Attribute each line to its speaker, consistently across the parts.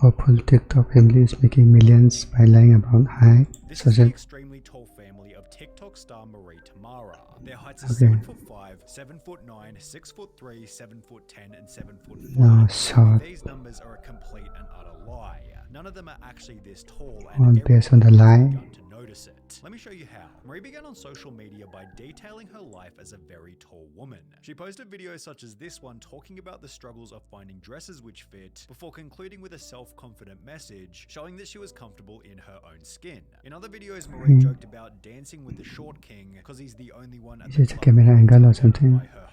Speaker 1: Hopeful TikTok family is making millions by lying about height.
Speaker 2: This
Speaker 1: So
Speaker 2: is the
Speaker 1: that
Speaker 2: extremely tall family of TikTok star Marie Tamara. Their heights are
Speaker 1: Okay.
Speaker 2: 7'5", 7'9", 6'3", 7'10", and 7'5".
Speaker 1: No shot.
Speaker 2: These numbers are a complete and utter lie. None of them are actually this tall,
Speaker 1: On
Speaker 2: and
Speaker 1: based on the
Speaker 2: everyone has
Speaker 1: lie.
Speaker 2: begun to notice it. Let me show you how. Marie began on social media by detailing her life as a very tall woman. She posted videos such as this one talking about the struggles of finding dresses which fit, before concluding with a self-confident message showing that she was comfortable in her own skin. In other videos, Marie joked about dancing with the short king because he's the only one at
Speaker 1: Is
Speaker 2: the
Speaker 1: it a
Speaker 2: club
Speaker 1: camera angle or
Speaker 2: intimidated
Speaker 1: something?
Speaker 2: by her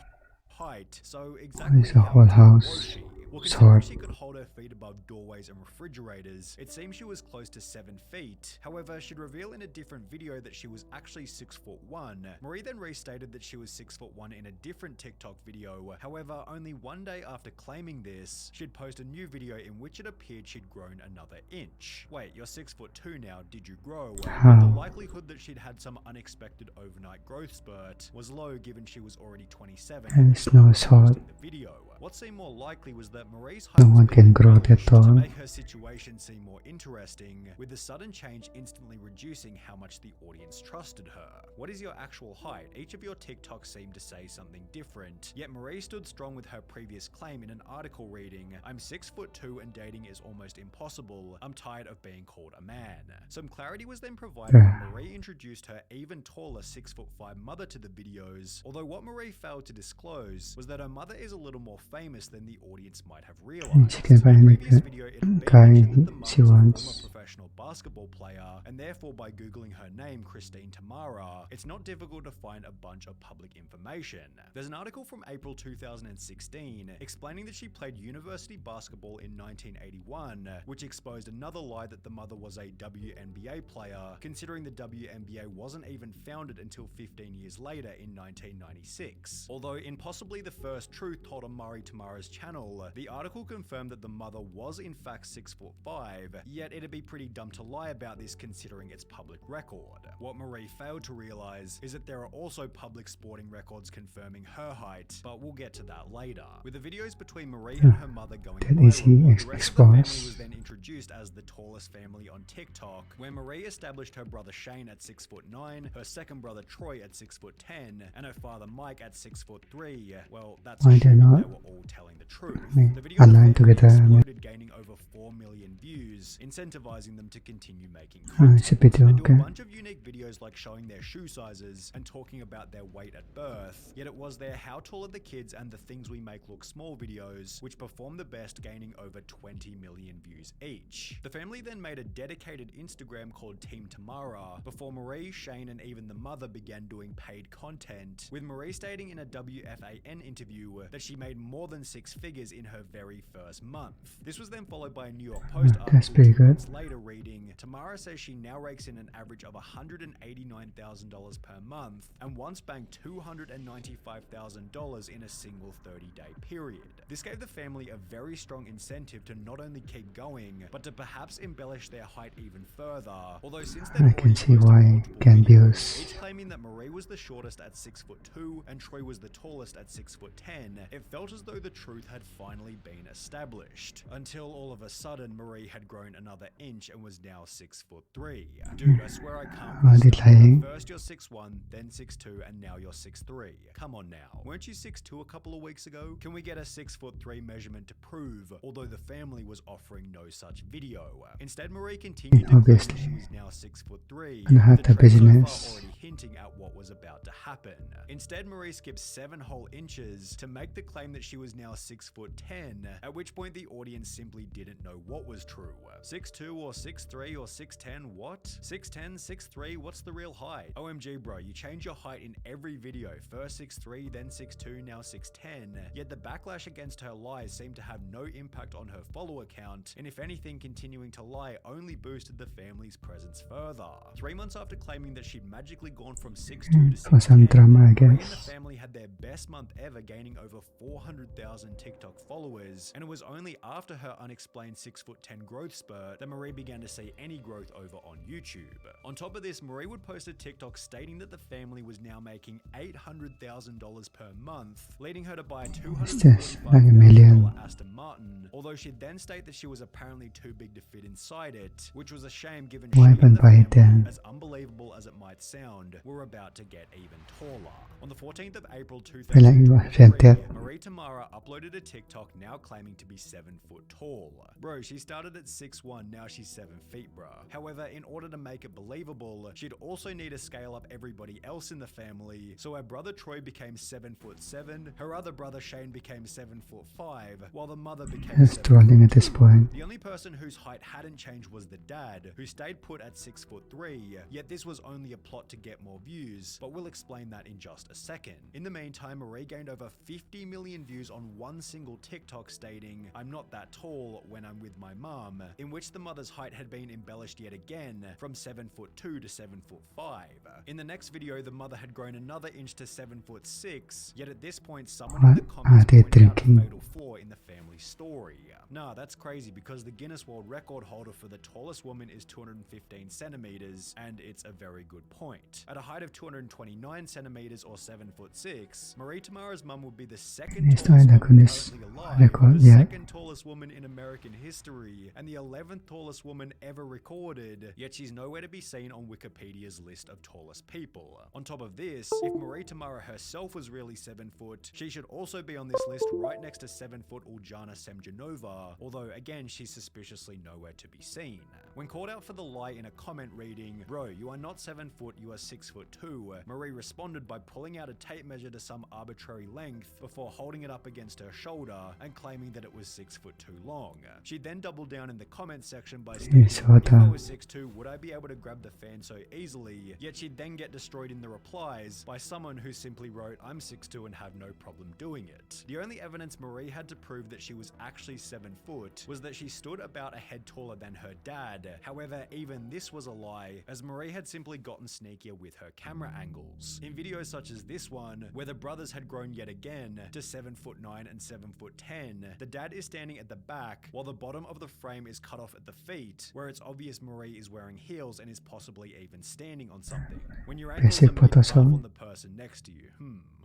Speaker 2: height. So exactly
Speaker 1: It's a
Speaker 2: how
Speaker 1: whole
Speaker 2: tall was
Speaker 1: house.
Speaker 2: she? Well, considering
Speaker 1: Short.
Speaker 2: she could hold her feet above doorways and refrigerators, it seems she was close to 7 feet. However, she'd reveal in a different video that she was actually 6'1". Marie then restated that she was 6'1" in a different TikTok video. However, only one day after claiming this, she'd post a new video in which it appeared she'd grown another inch. Wait, you're 6'2" now, did you grow?
Speaker 1: How?
Speaker 2: But the likelihood that she'd had some unexpected overnight growth spurt was low, given she was already 27
Speaker 1: And it's no short.
Speaker 2: the video. What seemed more likely was that Marie's height
Speaker 1: No
Speaker 2: was
Speaker 1: one
Speaker 2: being
Speaker 1: can grow that
Speaker 2: embellished to
Speaker 1: tall.
Speaker 2: make her situation seem more interesting, with the sudden change instantly reducing how much the audience trusted her. What is your actual height? Each of your TikToks seemed to say something different, yet Marie stood strong with her previous claim in an article reading, "I'm 6'2" and dating is almost impossible. I'm tired of being called a man." Some clarity was then provided when Marie introduced her even taller 6'5" mother to the videos, although what Marie failed to disclose was that her mother is a little more famous than the audience might have realized.
Speaker 1: She can
Speaker 2: In
Speaker 1: find
Speaker 2: a previous
Speaker 1: the
Speaker 2: video, it had been
Speaker 1: guy
Speaker 2: mentioned that the mother
Speaker 1: she
Speaker 2: was a
Speaker 1: wants.
Speaker 2: former professional basketball player, and therefore by googling her name, Christine Tamara, it's not difficult to find a bunch of public information. There's an article from April 2016 explaining that she played university basketball in 1981, which exposed another lie that the mother was a WNBA player, considering the WNBA wasn't even founded until 15 years later in 1996. Although in possibly the first truth told on Marie Tamara's channel, the article confirmed that the mother was in fact 6'5", yet it'd be pretty dumb to lie about this considering its public record. What Marie failed to realize is that there are also public sporting records confirming her height, but we'll get to that later. With the videos between Marie and her mother going
Speaker 1: That easy
Speaker 2: viral, the rest of the family
Speaker 1: expose.
Speaker 2: was then introduced as the tallest family on TikTok, where Marie established her brother Shane at 6'9", her second brother Troy at 6'10", and her father Mike at 6'3". Well, that's
Speaker 1: Why they're
Speaker 2: assuming
Speaker 1: not
Speaker 2: they were all telling the truth.
Speaker 1: me
Speaker 2: The video of the
Speaker 1: aligned
Speaker 2: family
Speaker 1: together.
Speaker 2: exploded, gaining over 4 million views, incentivizing them to continue making
Speaker 1: It's a
Speaker 2: content.
Speaker 1: video,
Speaker 2: They do
Speaker 1: okay.
Speaker 2: a bunch of unique videos like showing their shoe sizes and talking about their weight at birth, yet it was their how tall are the kids and the things we make look small videos which performed the best, gaining over 20 million views each. The family then made a dedicated Instagram called Team Tamara before Marie, Shane, and even the mother began doing paid content, with Marie stating in a WFAN interview that she made more than 6 figures in her very first month. This was then followed by a New York Post
Speaker 1: That's
Speaker 2: article
Speaker 1: pretty
Speaker 2: 2
Speaker 1: good.
Speaker 2: months later reading, "Tamara says she now rakes in an average of $189,000 per month and once banked $295,000 in a single 30-day period." This gave the family a very strong incentive to not only keep going, but to perhaps embellish their height even further, although since then
Speaker 1: I can see why can views.
Speaker 2: each claiming that Marie was the shortest at 6'2" and Troy was the tallest at 6'10", it felt as though the truth had finally been established, until all of a sudden Marie had grown another inch and was now 6'3". Dude, I swear I can't
Speaker 1: Are
Speaker 2: miss
Speaker 1: they
Speaker 2: it.
Speaker 1: lying?
Speaker 2: First you're 6'1", then 6'2", and now you're 6'3". Come on now. Weren't you 6'2" a couple of weeks ago? Can we get a 6'3" measurement to prove, although the family was offering no such video? Instead, Marie continued to claim that
Speaker 1: Obviously.
Speaker 2: she was now 6'3",
Speaker 1: And have
Speaker 2: with
Speaker 1: the
Speaker 2: the trend so far
Speaker 1: business.
Speaker 2: already hinting at what was about to happen. Instead, Marie skipped 7 whole inches to make the claim that she was now 6'10", at which point the audience simply didn't know what was true. 6'2" or 6'3" or 6'10", what? 6'10", 6'3", what's the real height? OMG bro, you change your height in every video, first 6'3", then 6'2", now 6'10", yet the backlash against her lies seemed to have no impact on her follower count, and if anything, continuing to lie only boosted the family's presence further. 3 months after claiming that she'd magically gone from 6'2" to
Speaker 1: For some
Speaker 2: 6'10",
Speaker 1: drama, I
Speaker 2: Marie and the
Speaker 1: guess.
Speaker 2: family had their best month ever, gaining over 400,000 TikTok followers, and it was only after her unexplained 6'10" growth spurt that Marie began to see any growth over on YouTube. On top of this, Marie would post a TikTok stating that the family was now making $800,000 per month, leading her to buy a
Speaker 1: It's just like a
Speaker 2: $245,000
Speaker 1: million.
Speaker 2: Aston Martin, although she'd then state that she was apparently too big to fit inside it, which was a shame given she and the family, as unbelievable as it might sound, were about to get even taller. On the 14th of April 2023, Marie Tamara uploaded a TikTok now claiming to be 7 foot tall. Bro, she started at 6'1", now she's 7 feet, bro. However, in order to make it believable, she'd also need to scale up everybody else in the family, so her brother Troy became 7'7", her other brother Shane became 7'5", while the mother became 7'2".
Speaker 1: At this point.
Speaker 2: The only person whose height hadn't changed was the dad, who stayed put at 6'3", yet this was only a plot to get more views, but we'll explain that in just a second. In the meantime, Marie gained over 50 million views on one single TikTok stating, "I'm not that tall when I'm with my mum," in which the mother's height had been embellished yet again from 7'2" to 7'5". In the next video, the mother had grown another inch to 7'6", yet at this point someone in the comments pointed out a fatal flaw in the family story. Nah, that's crazy because the Guinness World Record holder for the tallest woman is 215 centimeters, and it's a very good point. At a height of 229 centimeters or 7'6", Marie Tamara's mum would be the second tallest woman currently alive, the second tallest woman in American history, and the 11th tallest woman ever recorded, yet she's nowhere to be seen on Wikipedia's list of tallest people. On top of this, if Marie Tamara herself was really 7 foot, she should also be on this list right next to 7 foot Uljana Semjonova, although again she's suspiciously nowhere to be seen. When called out for the lie in a comment reading, "Bro, you are not 7 foot, you are 6'2", Marie responded by pulling out a tape measure to some arbitrary length before holding it up against her shoulder and claiming that it was 6 foot too long. She then doubled down in the comment section by stating, "If I was 6'2", would I be able to grab the fan so easily?" Yet she'd then get destroyed in the replies by someone who simply wrote, "I'm 6'2" and have no problem doing it. The only evidence Marie had to prove that she was actually 7 foot was that she stood about a head taller than her dad. However, even this was a lie, as Marie had simply gotten sneakier with her camera angles. In videos such as this one, where the brothers had grown yet again to 7'9" and 7'10", the dad is standing at the back while the bottom of the frame is cut off at the feet, where it's obvious Marie is wearing heels and is possibly even standing on something. When your ankles are moving up on the person next to you,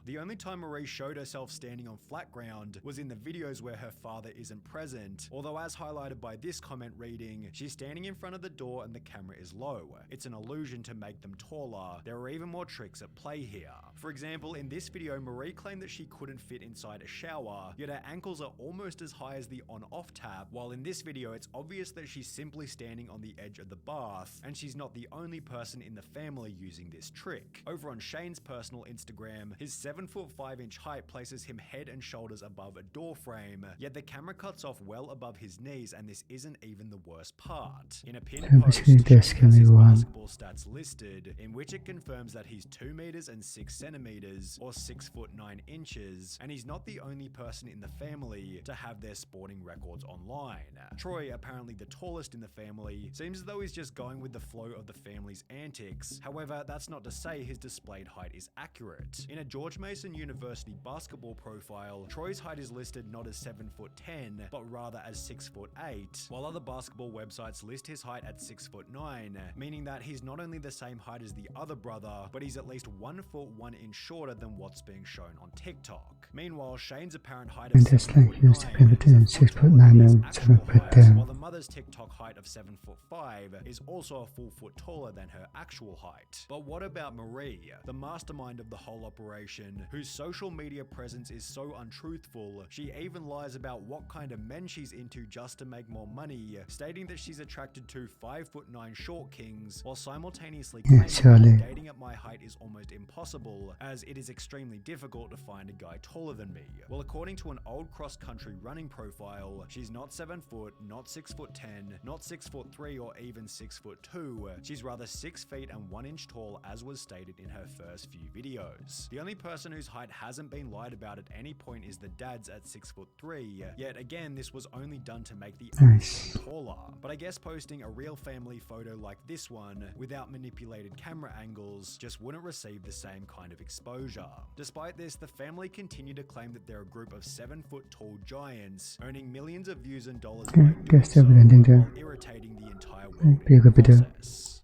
Speaker 2: The only time Marie showed herself standing on flat ground was in the videos where her father isn't present, although as highlighted by this comment reading, she's standing in front of the door and the camera is low. It's an illusion to make them taller. There are even more tricks at play here. For example, in this video, Marie claimed that she couldn't fit inside a shower, yet her ankles are almost as high as the on-off tap, while in this video it's obvious that she's simply standing on the edge of the bath, and she's not the only person in the family using this trick. Over on Shane's personal Instagram, his 7'5" height places him head and shoulders above a door frame, yet the camera cuts off well above his knees, and this isn't even the worst part. In a pinned post, Shane has his basketball stats listed, in which it confirms that he's 2 meters and 6 centimeters, or 6'9" inches, and he's not the only person in the family to have their sporting records online. Troy, apparently the tallest in the family, seems as though he's just going with the flow of the family's antics. However, that's not to say his displayed height is accurate. In a George Mason University basketball profile, Troy's height is listed not as 7'10", but rather as 6'8", while other basketball websites list his height at 6'9", meaning that he's not only the same height as the other brother, but he's at least 1 foot 1 inch shorter than what's being shown on TikTok. Meanwhile, Shane's apparent height of 7'9", while the mother's TikTok height of 7'5" is also a full foot taller than her actual height. But what about Marie, the mastermind of the whole operation, whose social media presence is so untruthful, she even lies about what kind of men she's into just to make more money, stating that she's attracted to 5'9" short kings, while simultaneously claiming that dating at my height is almost impossible, as it is extremely difficult to find a guy taller than me. Well, according to an old cross-country running profile, she's not 7 foot, not 6'10", not 6'3", or even 6'2". She's rather 6 feet and 1 inch tall, as was stated in her first few videos. The only person whose height hasn't been lied about at any point is the dad's at 6'3", yet again this was only done to make the other taller. But I guess posting a real family photo like this one, without manipulated camera angles, just wouldn't receive the same kind of exposure. Despite this, the family continue to claim that they're a group of 7 foot tall giants, earning millions of views and dollars by doing so, while irritating the entire world in the process.